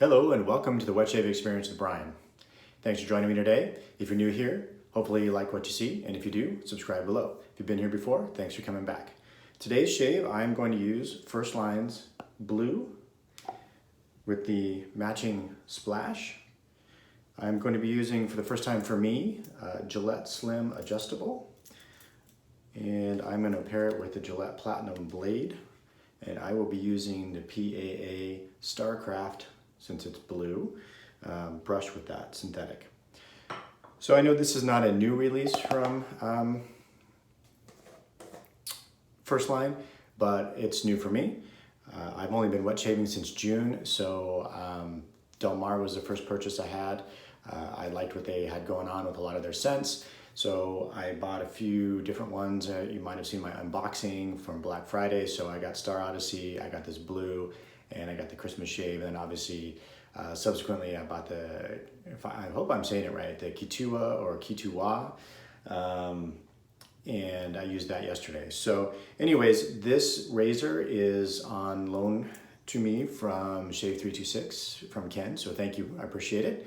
Hello and welcome to the Wet Shave Experience with Brian. Thanks for joining me today. If you're new here, hopefully you like what you see, and if you do, subscribe below. If you've been here before, thanks for coming back. Today's shave, I'm going to use First Line's blue with the matching splash. I'm going to be using, for the first time for me, Gillette Slim Adjustable, and I'm going to pair it with the Gillette Platinum Blade, and I will be using the PAA Starcraft, since it's blue, brush with that synthetic. So I know this is not a new release from First Line, but it's new for me. I've only been wet shaving since June, so Del Mar was the first purchase I had. I liked what they had going on with a lot of their scents, so I bought a few different ones. You might have seen my unboxing from Black Friday, so I got Star Odyssey, I got this blue, and I got the Christmas shave, and then obviously subsequently I bought the, I hope I'm saying it right, the Kitua or Kituwa, and I used that yesterday. So anyways, this razor is on loan to me from Shave 326 from Ken, so thank you, I appreciate it.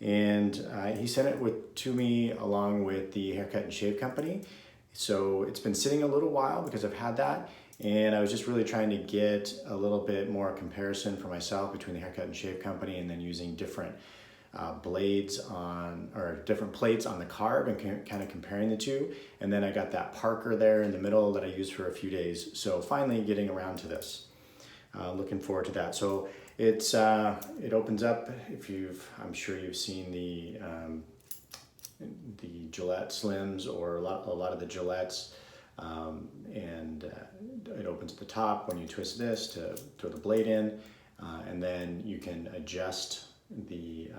And he sent it to me along with the Haircut and Shave Company. So it's been sitting a little while because I've had that, and I was just really trying to get a little bit more comparison for myself between the Haircut and Shave Company and then using different blades on, or different plates on the carb and kind of comparing the two. And then I got that Parker there in the middle that I used for a few days. So finally getting around to this. Looking forward to that. So it's it opens up. I'm sure you've seen the Gillette Slims or a lot of the Gillettes, and it opens at the top when you twist this to throw the blade in, and then you can adjust the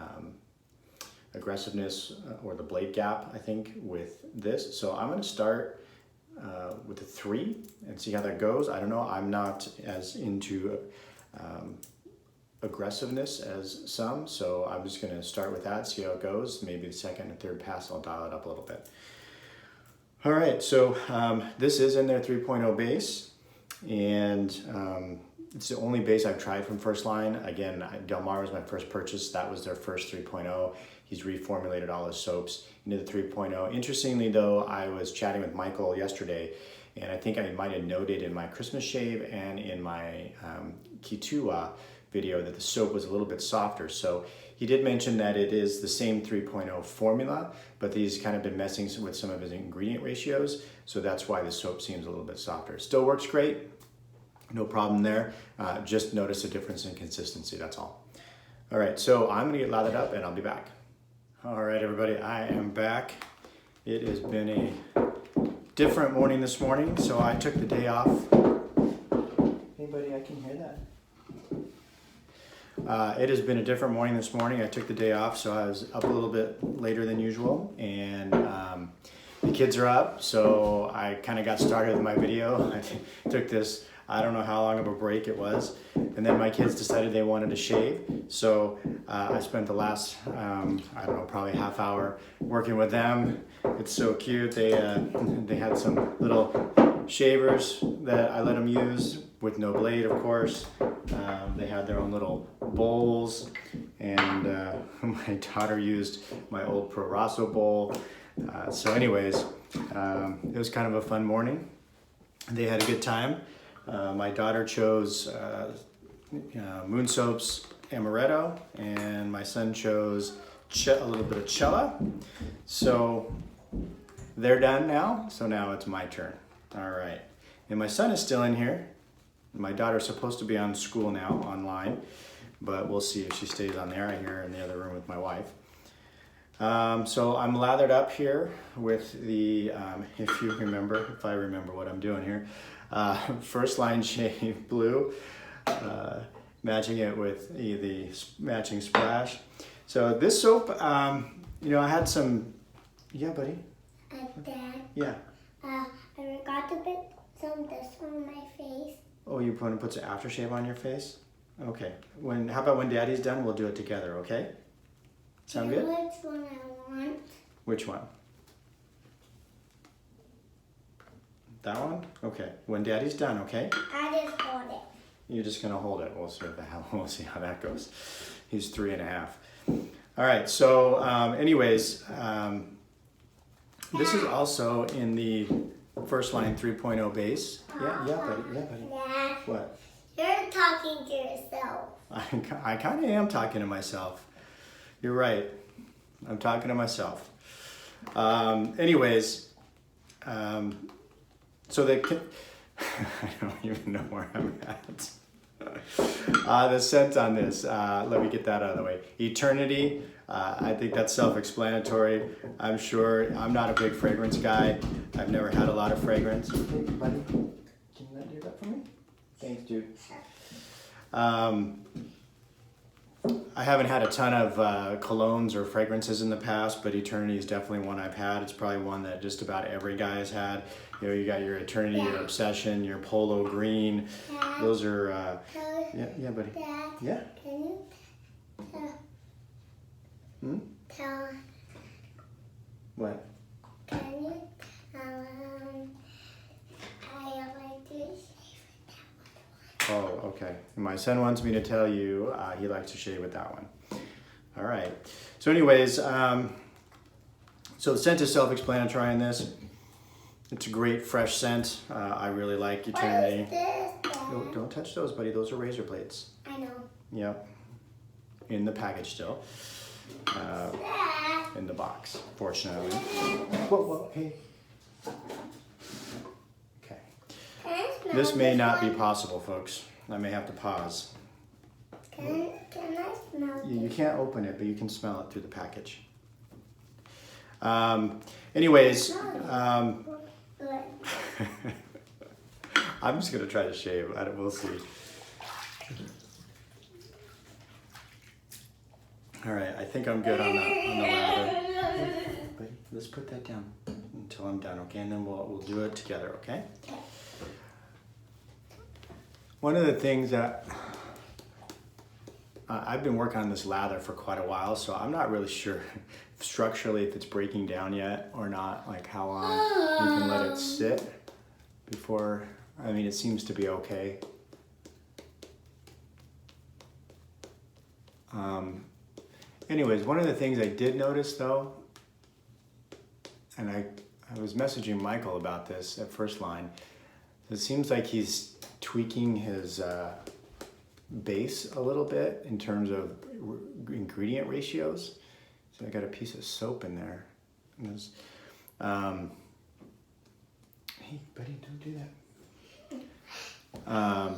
aggressiveness or the blade gap, I think, with this. So I'm going to start with a 3 and see how that goes. I don't know, I'm not as into aggressiveness as some, so I'm just going to start with that, see how it goes. Maybe the second and third pass I'll dial it up a little bit. All right, so this is in their 3.0 base, and it's the only base I've tried from First Line. Again, Del Mar was my first purchase. That was their first 3.0. He's reformulated all his soaps into the 3.0. Interestingly though, I was chatting with Michael yesterday, and I think I might have noted in my Christmas shave and in my Kitua video that the soap was a little bit softer. So he did mention that it is the same 3.0 formula, but he's kind of been messing with some of his ingredient ratios, so that's why the soap seems a little bit softer. Still works great, no problem there. Just notice a difference in consistency, that's all. All right, so I'm gonna get lathered up and I'll be back. All right, everybody, I am back. It has been a different morning this morning, so I took the day off. Anybody, I can hear that. It has been a different morning this morning. I took the day off, so I was up a little bit later than usual, and the kids are up, so I kind of got started with my video. I took this, I don't know how long of a break it was, and then my kids decided they wanted to shave, so I spent the last, I don't know, probably half hour working with them. It's so cute. They had some little shavers that I let them use with no blade, of course. They had their own little bowls, and my daughter used my old Pro Rosso bowl. So anyways, it was kind of a fun morning. They had a good time. My daughter chose Moon Soap's Amaretto, and my son chose a little bit of Cella. So they're done now, so now it's my turn. All right, and my son is still in here. My daughter's supposed to be on school now, online, but we'll see if she stays on there. I hear her in the other room with my wife. So I'm lathered up here with the, if I remember what I'm doing here, First Line Shave Blue, matching it with the matching splash. So this soap, you know, I had some, yeah, buddy? Dad? Yeah. I forgot to put some of this on my face. Oh, you want to put some aftershave on your face? Okay. How about when Daddy's done, we'll do it together, okay? Sound good? Which one I want? Which one? That one? Okay. When Daddy's done, okay? I just got it. You're just gonna hold it. We'll see we'll see how that goes. He's 3.5. All right. So, anyways, this is also in the first line 3.0 base. Yeah, buddy. Dad, What? you're talking to yourself. I kind of am talking to myself. You're right. I'm talking to myself. Anyways, so they can, I don't even know where I'm at. The scent on this, let me get that out of the way. Eternity, I think that's self-explanatory. I'm sure I'm not a big fragrance guy. I've never had a lot of fragrance. Hey, buddy, can you not do that for me? Thanks, dude. I haven't had a ton of colognes or fragrances in the past, but Eternity is definitely one I've had. It's probably one that just about every guy has had. You know, you got your Eternity, your Obsession, your Polo Green. Dad, Those are, yeah, buddy. Dad, Yeah? can you tell, What? can you I like to Oh, okay. My son wants me to tell you he likes to shave with that one. All right. So anyways, so the scent is self-explanatory in this. It's a great fresh scent. I really like Eternity. What is this, Dad? No, don't touch those, buddy. Those are razor blades. I know. Yep. In the package still. Dad. In the box, fortunately. Whoa, hey. Okay. Can I smell This may not be one? possible, folks. I may have to pause. Can I smell You can't open it, but you can smell it through the package. Anyways, Good. I'm just gonna try to shave. We'll see. All right, I think I'm good on the lather. But let's put that down until I'm done, okay? And then we'll do it together, okay? One of the things that I've been working on this lather for quite a while, so I'm not really sure structurally if it's breaking down yet or not, like how long you can let it sit before. I mean, it seems to be okay. Anyways, one of the things I did notice though, and I was messaging Michael about this at first line, it seems like he's tweaking his base a little bit in terms of ingredient ratios. So I got a piece of soap in there. Hey, buddy, don't do that.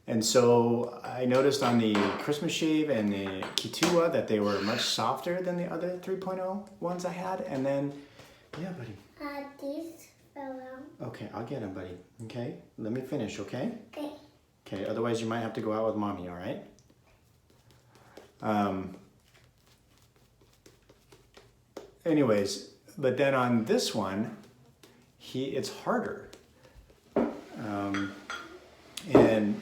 And so I noticed on the Christmas shave and the Kitua that they were much softer than the other 3.0 ones I had. And then, yeah, buddy. These fell out. Okay, I'll get them, buddy. Okay, let me finish, okay? Okay. Okay, otherwise you might have to go out with mommy, all right? Anyways, but then on this one, it's harder. And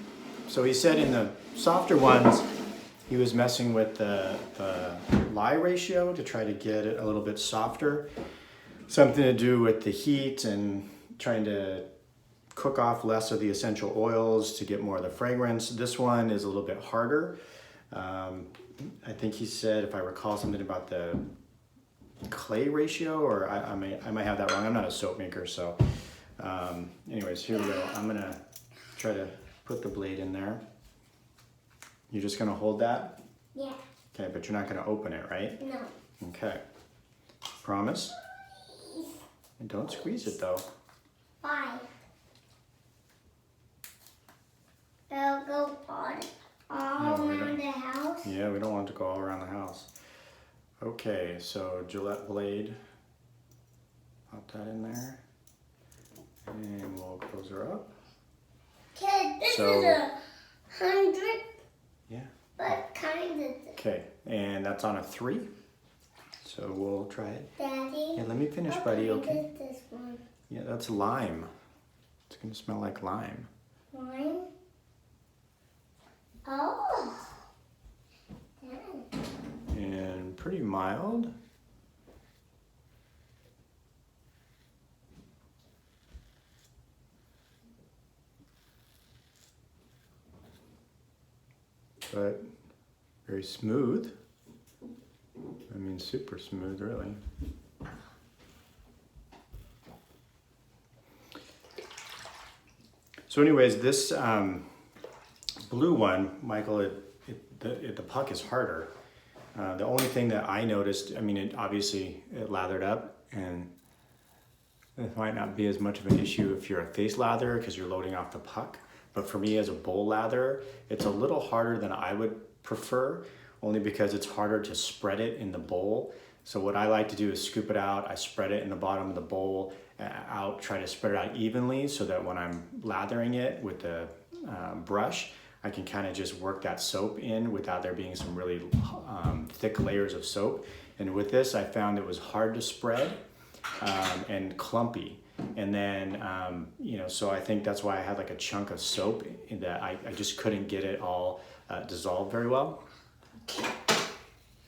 so he said in the softer ones, he was messing with the lye ratio to try to get it a little bit softer. Something to do with the heat and trying to cook off less of the essential oils to get more of the fragrance. This one is a little bit harder. I think he said, if I recall, something about the clay ratio, or I might have that wrong. I'm not a soap maker, so anyways, here we go. I'm gonna try to put the blade in there. You're just gonna hold that? Yeah. Okay, but you're not gonna open it, right? No. Okay. Promise? And don't squeeze it though. Why? It'll go all around the house. Yeah, we don't want it to go all around the house. Okay, so Gillette blade. Pop that in there. And we'll close her up. Kid, this So- is 100. Yeah. But kind of. Okay, and that's on a 3. So we'll try it. Daddy. Yeah, let me finish, what buddy, kind okay? is this one? Yeah, that's lime. It's gonna smell like lime. Mine? Oh. Dad. And pretty mild. but very smooth. I mean, super smooth, really. So anyways, this blue one, Michael, the puck is harder. The only thing that I noticed, I mean, it lathered up, and it might not be as much of an issue if you're a face latherer because you're loading off the puck. But for me as a bowl latherer, it's a little harder than I would prefer, only because it's harder to spread it in the bowl. So what I like to do is scoop it out, I spread it in the bottom of the bowl out, try to spread it out evenly so that when I'm lathering it with the brush, I can kind of just work that soap in without there being some really thick layers of soap. And with this, I found it was hard to spread and clumpy. And then, so I think that's why I had like a chunk of soap in that I just couldn't get it all dissolved very well.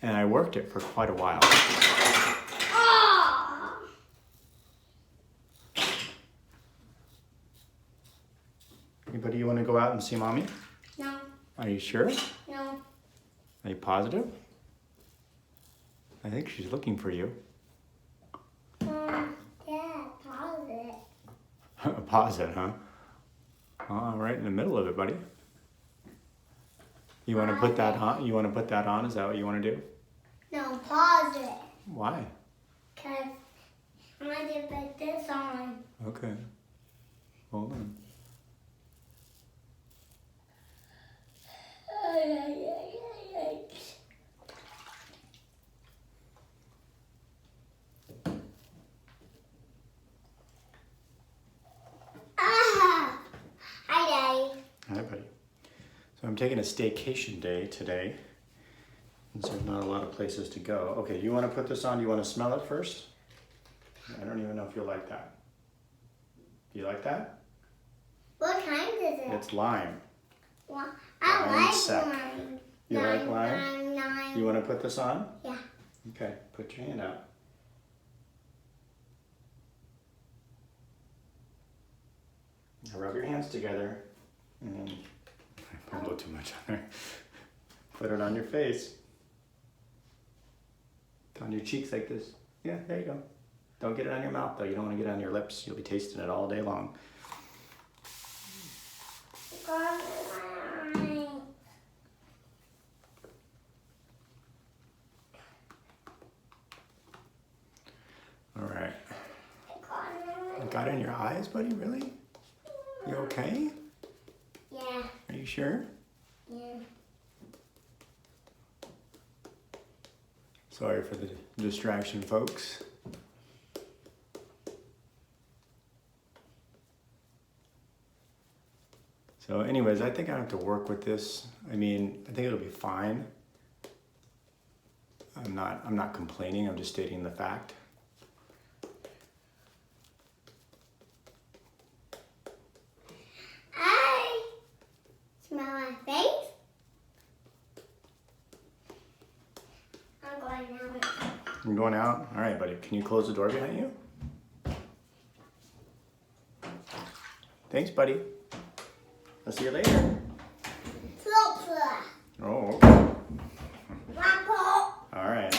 And I worked it for quite a while. Anybody you want to go out and see mommy? No. Are you sure? No. Are you positive? I think she's looking for you. Yeah, pause it. Pause it, huh? Oh, right in the middle of it, buddy. You want to put that on? You want to put that on? Is that what you want to do? No, pause it. Why? Because I want to put this on. Okay. Hold on. Hi, Daddy. Hi, buddy. So I'm taking a staycation day today. And so there's not a lot of places to go. Okay, you want to put this on? Do you want to smell it first? I don't even know if you'll like that. Do you like that? What kind is it? It's lime. Well, Lime I like sec. lime. You like lime? Lime. You want to put this on? Yeah. Okay, put your hand out. Now rub your hands together and then put a little too much on there. Put it on your face. On your cheeks like this. Yeah, there you go. Don't get it on your mouth though. You don't want to get it on your lips. You'll be tasting it all day long. All right. Got it in your eyes, buddy? Really? You okay? Yeah. Are you sure? Yeah. Sorry for the distraction, folks. So anyways, I think I have to work with this. I mean, I think it'll be fine. I'm not complaining, I'm just stating the fact. I smell my face. I'm going out. You're going out? All right, buddy. Can you close the door behind you? Thanks, buddy. I'll see you later. Oh, okay. All right.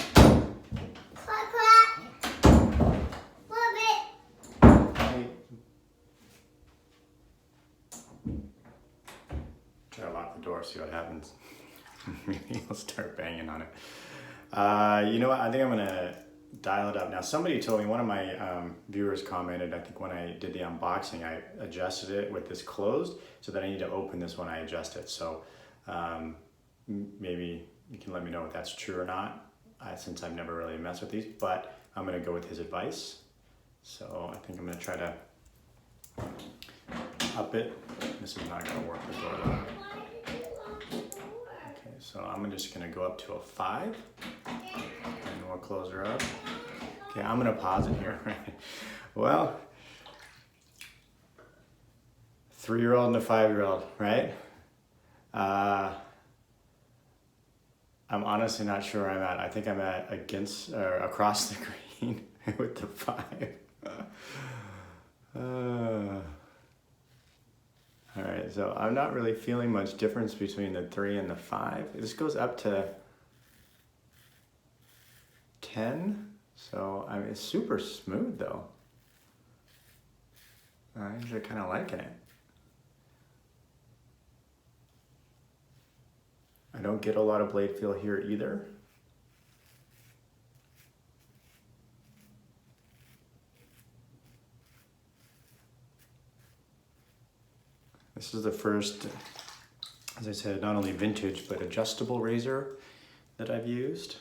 Hey. Try to lock the door, see what happens. Maybe I'll start banging on it. You know what? I think I'm gonna dial it up. Now, somebody told me, one of my viewers commented, I think when I did the unboxing, I adjusted it with this closed, so that I need to open this when I adjust it. So maybe you can let me know if that's true or not, since I've never really messed with these, but I'm gonna go with his advice. So I think I'm gonna try to up it. This is not gonna work the door though. Okay, so I'm just gonna go up to a 5. And we'll close her up. Okay, I'm gonna pause it here. Well, 3-year-old and a 5-year-old, right? I'm honestly not sure where I'm at. I think I'm at across the green with the 5. All right, so I'm not really feeling much difference between the 3 and the 5. This goes up to 10, so I mean, it's super smooth though. I'm actually kind of liking it. I don't get a lot of blade feel here either. This is the first, as I said, not only vintage, but adjustable razor that I've used.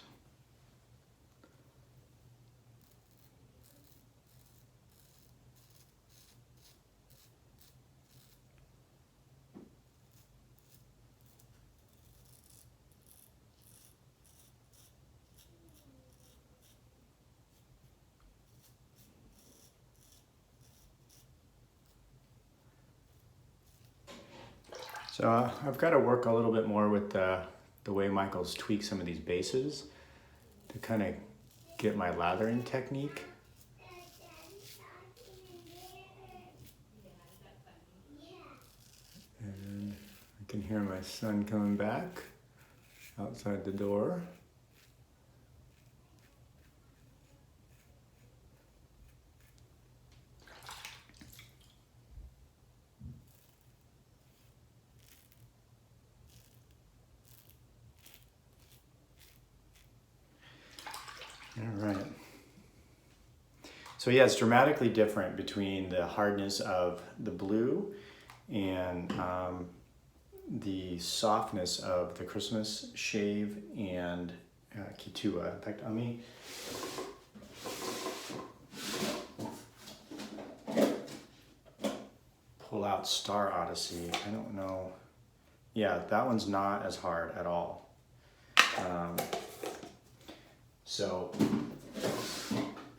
So I've got to work a little bit more with the way Michael's tweaked some of these bases to kind of get my lathering technique. And I can hear my son coming back outside the door. All right. So yeah, it's dramatically different between the hardness of the blue and the softness of the Christmas shave and Kitua. In fact, let me pull out Star Odyssey. I don't know. Yeah, that one's not as hard at all. So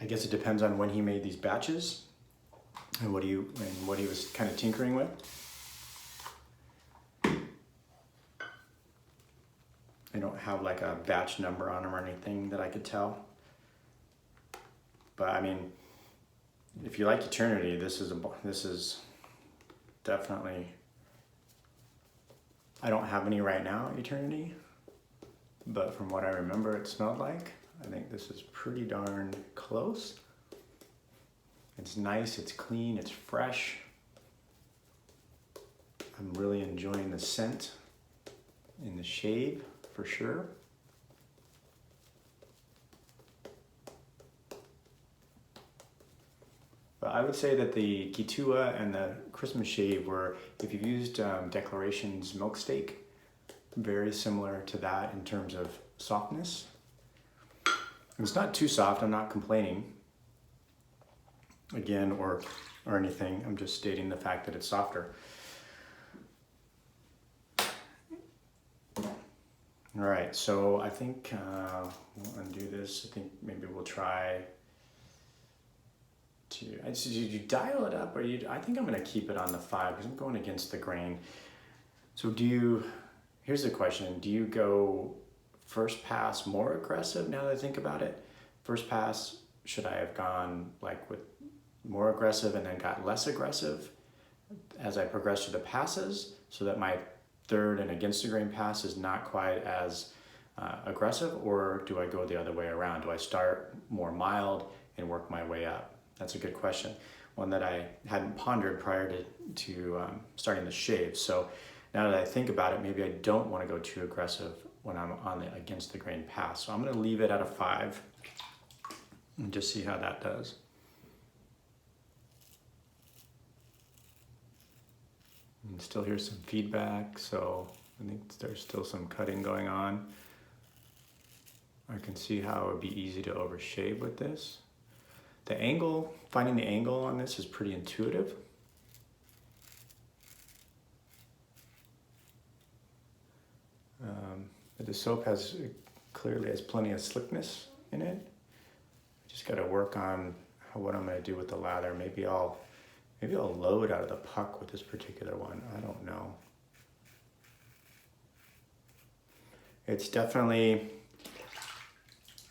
I guess it depends on when he made these batches and what he was kind of tinkering with. I don't have like a batch number on them or anything that I could tell. But I mean, if you like Eternity, this is definitely. I don't have any right now, Eternity, but from what I remember, it smelled like. I think this is pretty darn close. It's nice, it's clean, it's fresh. I'm really enjoying the scent in the shave for sure. But I would say that the Kitua and the Christmas shave were, if you've used Declaration's Milk Steak, very similar to that in terms of softness. It's not too soft, I'm not complaining again or anything. I'm just stating the fact that it's softer. All right, so I think we'll undo this. I think maybe we'll try to, did you dial it up or I think I'm gonna keep it on the 5 because I'm going against the grain. So here's the question, do you go first pass more aggressive now that I think about it? First pass, should I have gone like with more aggressive and then got less aggressive as I progress through the passes so that my third and against the grain pass is not quite as aggressive, or do I go the other way around? Do I start more mild and work my way up? That's a good question. One that I hadn't pondered prior to starting the shave. So now that I think about it, maybe I don't want to go too aggressive when I'm on the against the grain pass. So I'm going to leave it at a 5 and just see how that does. And still hear some feedback, so I think there's still some cutting going on. I can see how it would be easy to overshave with this. The angle, finding the angle on this is pretty intuitive. The soap clearly has plenty of slickness in it. I just got to work on what I'm going to do with the lather. Maybe I'll load out of the puck with this particular one. I don't know. It's definitely,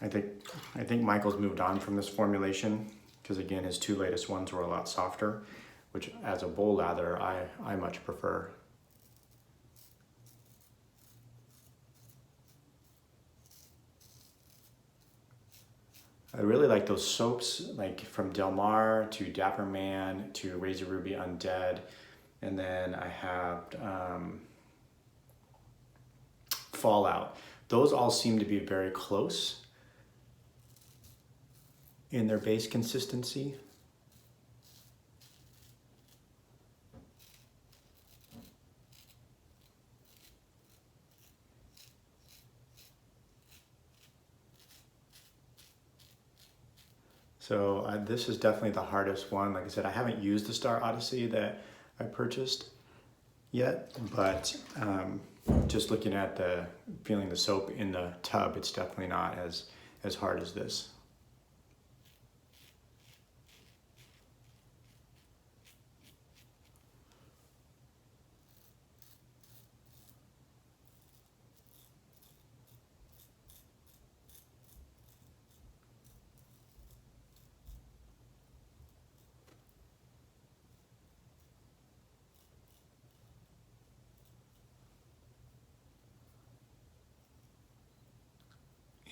I think Michael's moved on from this formulation because again, his 2 latest ones were a lot softer. which as a bowl lather, I much prefer. I really like those soaps, like from Del Mar to Dapper Man to Razor Ruby Undead. And then I have Fallout. Those all seem to be very close in their base consistency. So this is definitely the hardest one. Like I said, I haven't used the Star Odyssey that I purchased yet, but just looking at feeling the soap in the tub, it's definitely not as hard as this.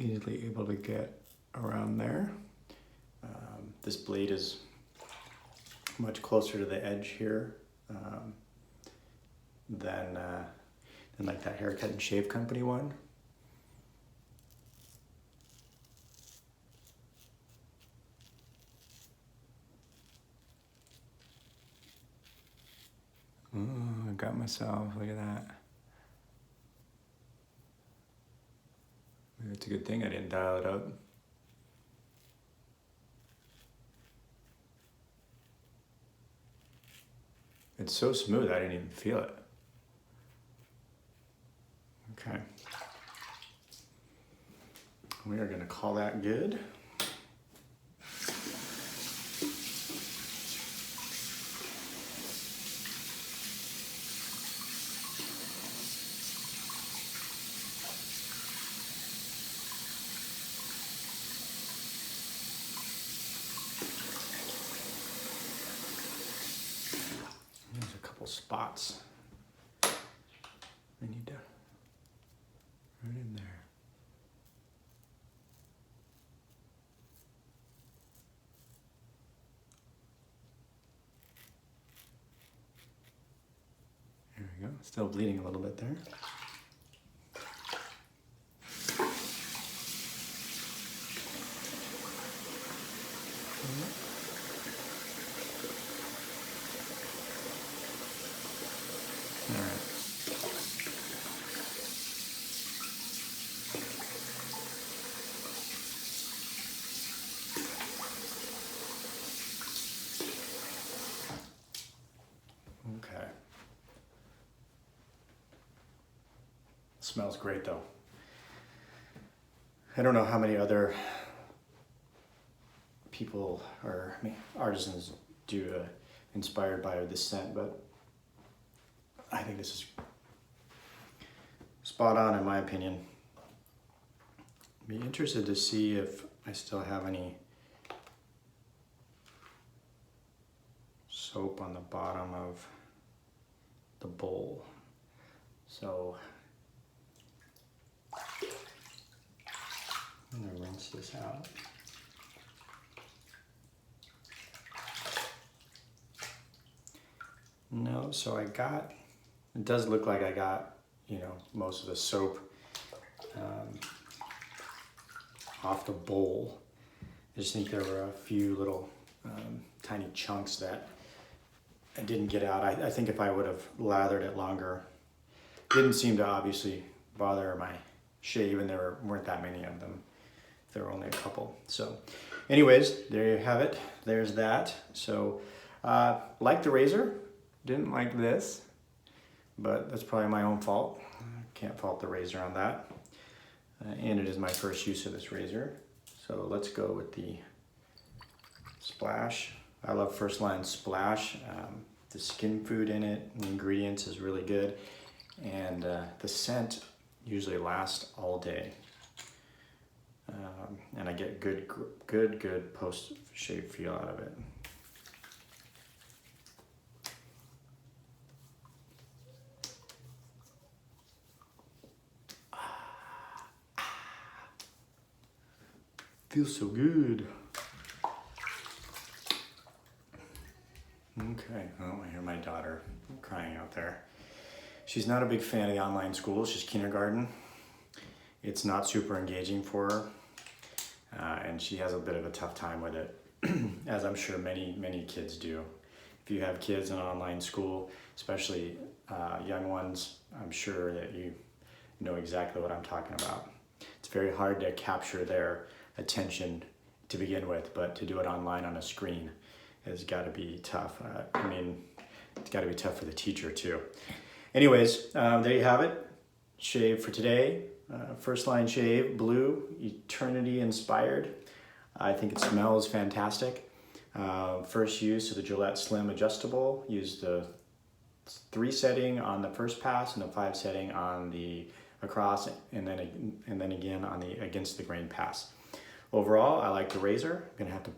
Easily able to get around there. This blade is much closer to the edge here than like that Haircut and Shave Company one. Oh, I got myself, look at that. Maybe it's a good thing I didn't dial it up. It's so smooth, I didn't even feel it. Okay. We are gonna call that good. There's a couple spots I need to right in there. There we go. Still bleeding a little bit there. All right. Okay. Smells great though. I don't know how many other people or artisans do inspired by this scent, but I think this is spot on in my opinion. Be interested to see if I still have any soap on the bottom of the bowl. So I'm gonna rinse this out. No, so it does look like I got, most of the soap off the bowl. I just think there were a few little tiny chunks that I didn't get out. I think if I would have lathered it longer, didn't seem to obviously bother my shave, and there weren't that many of them. There were only a couple. So anyways, there you have it. There's that. So like the razor, didn't like this, but that's probably my own fault. Can't fault the razor on that. And it is my first use of this razor. So let's go with the Splash. I love First Line Splash. The skin food in it, the ingredients is really good. And the scent usually lasts all day. And I get good post-shave feel out of it. Feels so good. Okay, oh, I hear my daughter crying out there. She's not a big fan of the online school. She's kindergarten. It's not super engaging for her, and she has a bit of a tough time with it, as I'm sure many kids do. If you have kids in online school, especially young ones, I'm sure that you know exactly what I'm talking about. It's very hard to capture their attention to begin with, but to do it online on a screen has got to be tough. I mean, it's got to be tough for the teacher too. Anyways, there you have it. Shave for today. First line shave, blue, eternity inspired. I think it smells fantastic. First use of the Gillette Slim Adjustable. Use the 3 setting on the first pass and the 5 setting on the across, and then again on the against the grain pass. Overall, I like the razor. I'm gonna have to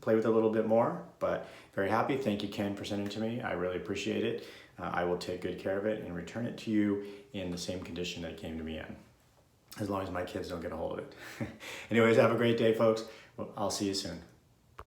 play with it a little bit more, but very happy. Thank you, Ken, for sending it to me. I really appreciate it. I will take good care of it and return it to you in the same condition that it came to me in, as long as my kids don't get a hold of it. Anyways, have a great day, folks. I'll see you soon.